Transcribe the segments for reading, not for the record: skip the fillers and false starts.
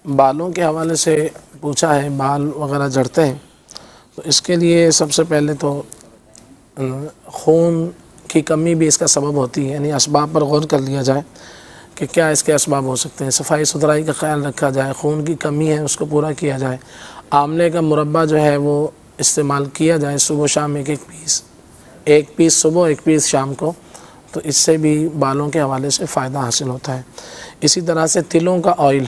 बालों के हवाले से पूछा है, बाल वगैरह झड़ते हैं, तो इसके लिए सबसे पहले तो खून की कमी भी इसका सबब होती है, यानी असबाब पर गौर कर लिया जाए कि क्या इसके असबाब हो सकते हैं। सफाई सुथराई का ख्याल रखा जाए, खून की कमी है उसको पूरा किया जाए। आंवले का मुरब्बा जो है वो इस्तेमाल किया जाए, सुबह शाम एक पीस सुबह, एक पीस शाम को, तो इससे भी बालों के हवाले से फ़ायदा हासिल होता है। इसी तरह से तिलों का ऑयल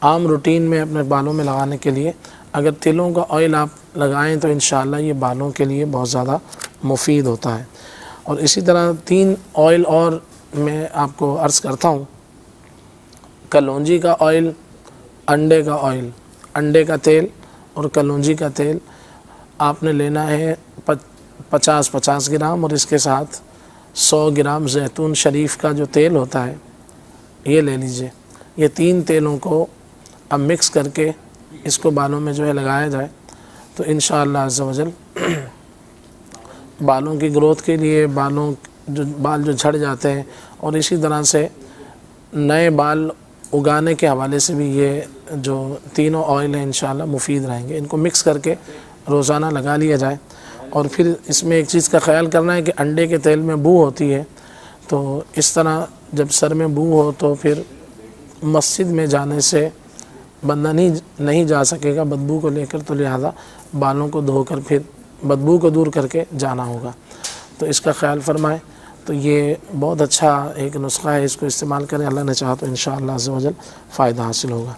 आम रूटीन में अपने बालों में लगाने के लिए अगर तिलों का ऑयल आप लगाएं तो इंशाअल्लाह ये बालों के लिए बहुत ज़्यादा मुफीद होता है। और इसी तरह 3 ऑयल और मैं आपको अर्ज़ करता हूँ। कलौंजी का ऑयल, अंडे का ऑयल, अंडे का तेल और कलौंजी का तेल आपने लेना है 50-50 ग्राम, और इसके साथ 100 ग्राम जैतून शरीफ का जो तेल होता है ये ले लीजिए। ये 3 तेलों को अब मिक्स करके इसको बालों में जो है लगाया जाए तो इंशाअल्लाह अज़्ज़ा वजल बालों की ग्रोथ के लिए, बाल जो झड़ जाते हैं और इसी तरह से नए बाल उगाने के हवाले से भी ये जो तीनों ऑयल हैं इंशाअल्लाह मुफीद रहेंगे। इनको मिक्स करके रोज़ाना लगा लिया जाए। और फिर इसमें एक चीज़ का ख्याल करना है कि अंडे के तेल में बू होती है, तो इस तरह जब सर में बू हो तो फिर मस्जिद में जाने से बंदा नहीं जा सकेगा बदबू को लेकर, तो लिहाजा बालों को धोकर फिर बदबू को दूर करके जाना होगा। तो इसका ख्याल फरमाएं। तो ये बहुत अच्छा एक नुस्खा है, इसको इस्तेमाल करें। अल्लाह ने चाहा तो इंशाअल्लाह अज़्ज़ा वजल फ़ायदा हासिल होगा।